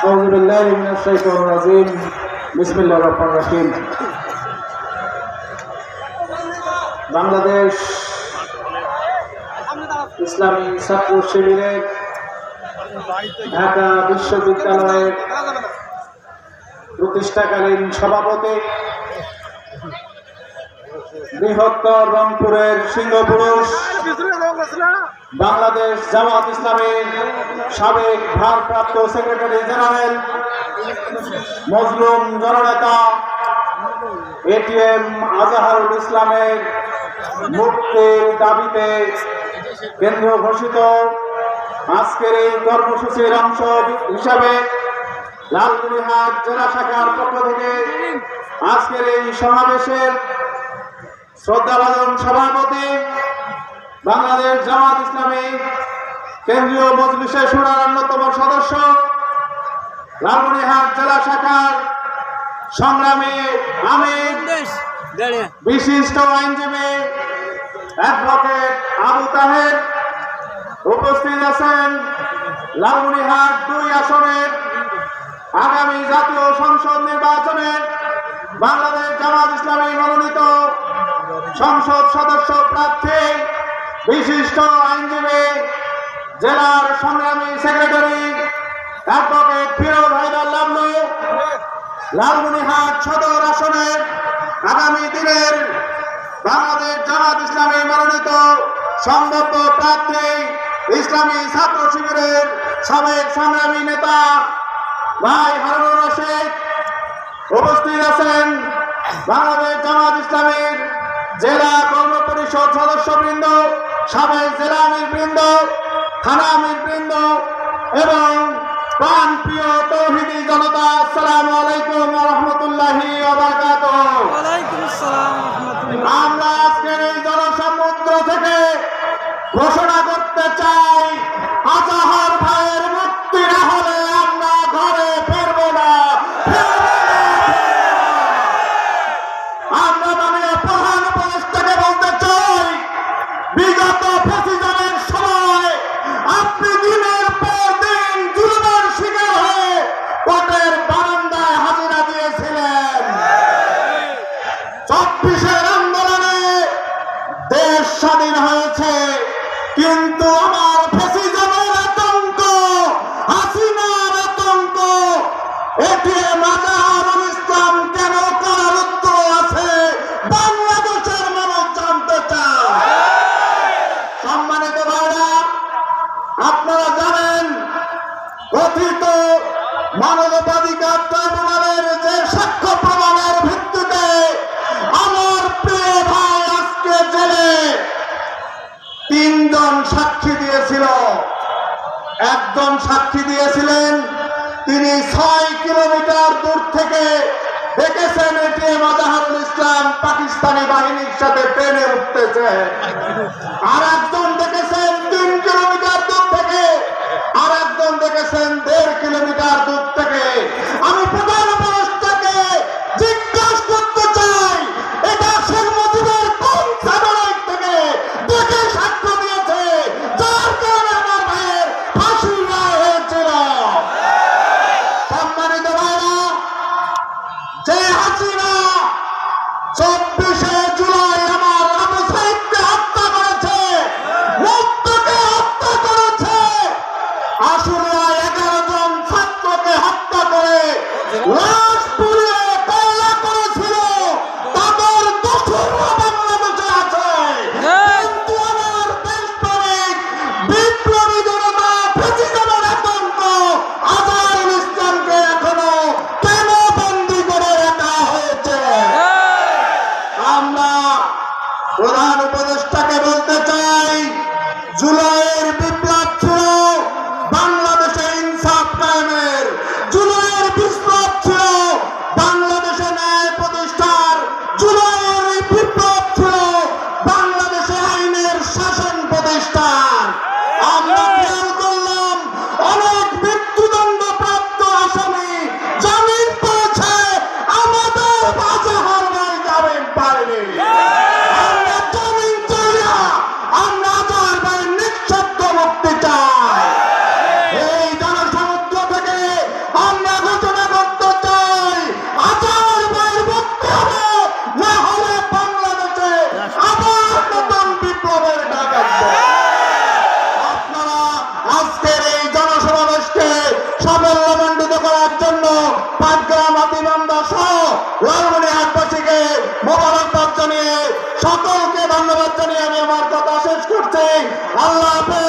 أعوذ بالله من الشيطان الرجيم بسم الله الرحمن الرحيم বাংলাদেশ ইসলামী ছাত্র শিবিরের ঢাকা বিশ্ববিদ্যালয়ের প্রতিষ্ঠাকালীন সভাপতি বৃহত্তর রংপুরের সিংহপুরুষ বাংলাদেশ জামাত ইসলামীর সাবেক ভারপ্রাপ্ত সেক্রেটারি জেনারেল মজলুম জননেতা এটিএম আজহারুল ইসলামের মুক্তির দাবিতে কেন্দ্র ঘোষিত আজকের এই কর্মসূচির অংশ হিসাবে লালমনিরহাট জেলা শাখার পক্ষ থেকে আজকের এই সমাবেশের শ্রদ্ধাভাজন সভাপতি বাংলাদেশ জামাত ইসলামী কেন্দ্রীয় মজলিসে শুরার অন্যতম সদস্য লালমনিরহাট জেলা শাখার সংগ্রামী আমির বিশিষ্ট আইনজীবী অ্যাডভোকেট আবু তাহের উপস্থিত আছেন লালমনিরহাট 2 আসনের আগামী জাতীয় সংসদ নির্বাচনে বাংলাদেশ জামাত ইসলামী মনোনীত সংসদ সদস্য প্রার্থী বিশিষ্ট আইনজীবী জেলার সংগ্রামী সেক্রেটারি অ্যাডভোকেট ফিরোজ হায়দার লাবলু, লালমনিরহাট সদর আসনের আগামী দিনের বাংলাদেশ জামাত ইসলামী মনোনীত সম্ভাব্য প্রার্থী ইসলামী ছাত্র শিবিরের সাবেক সংগ্রামী নেতা ভাই হারুনুর রশিদ, উপস্থিত আছেন বাংলাদেশ জামাত ইসলামীর জেলা কর্ম পরিষদ সদস্যবৃন্দ, সাবেক জেলা আমিরবৃন্দ, থানা আমিরবৃন্দ এবং প্রাণপ্রিয় তৌহিদি জনতা, আসসালামু আলাইকুম ওয়া রাহমাতুল্লাহি ওয়া বারাকাতুহু। ওয়ালাইকুম আসসালাম ওয়া রাহমাতুল্লাহ। আমরা আজকের এই জনসমুদ্র থেকে ঘোষণা করতে চাই, আজহার ভাইয়ের মুক্তি না হলে আমরা ঘরে ফিরব না। আমরা মাননীয় প্রধান উপদেষ্টাকে বলতে চাই, বিগত ফ্যাসিজমের সময় আপনি দিনের পর দিন জুলুমের শিকার হয়ে কোর্টের বারান্দায় হাজিরা দিয়েছিলেন। 24-এর আন্দোলনে দেশ স্বাধীন হয়েছে, কিন্তু আমার ফ্যাসিজমের আতঙ্ক, হাসিনার আতঙ্ক, এটিএম আজহারুল ইসলাম কেন কারারুদ্ধ আছে বাংলাদেশের মানুষ জানতে চায়। সম্মানিত ভাইরা, আপনারা জানেন কথিত মানবাধিকার ট্রাইব্যুনালের যে সাক্ষ্য প্রমাণের ভিত্তিতে আমার প্রিয় ভাই আজকে জেলে 3 জন সাক্ষী দিয়েছিল। একজন সাক্ষী দিয়েছিলেন, তিনি 6 কিলোমিটার দূর থেকে দেখেছেন এটিএম আজহারুল ইসলাম পাকিস্তানি বাহিনীর সাথে ট্রেনে উঠতেছে। আর একজন দেখেছেন 3 কিলোমিটার দূর থেকে, আর একজন দেখেছেন 1.5 কিলোমিটার দূর থেকে। আমি প্রধান উপদেষ্টাকে জিজ্ঞাসা করতে চাই, এটা শেখ মুজিবের কোন স্যাটেলাইট থেকে দেখে সাক্ষ্য দিয়েছে যার কারণে আমার ভাইয়ের ফাঁসি রায় হয়েছিল? সম্মানিত ভাইরা, যে হাসিনা 24শে জুলাই আমার আবু সাইদকে হত্যা করেছে, মুক্তকে হত্যা করেছে, আশুলিয়ায় 11 জন ছাত্রকে হত্যা করে লাশ পুড়িয়ে কয়লা করেছিল, তাদের দোষররা বাংলাদেশে আছে। কিন্তু আমার দেশপ্রেমিক বিপ্লবী জনতা ফ্যাসিজমের আতঙ্ক আজহারুল ইসলামকে এখনো কেন বন্দী করে রাখা হয়েছে? আমরা প্রধান উপদেষ্টাকে বলতে চাই, জুলাইয়ের বিপ্লব ছিল বাংলাদেশে ইনসাফ কায়েমের, জুলাইয়ের বিপ্লব ছিল বাংলাদেশে ন্যায় প্রতিষ্ঠার, জুলাইয়ের বিপ্লব ছিল বাংলাদেশে আইনের শাসন প্রতিষ্ঠার। আমরা খেয়াল করলাম অনেক মৃত্যুদণ্ড প্রাপ্ত আসামি জামিন পেয়েছে, আমাদের আজহার ভাই জামিন পায়নি। আমরা জামিন চাই না, আমরা আজহার ভাই আল্লাহ হাফেজ।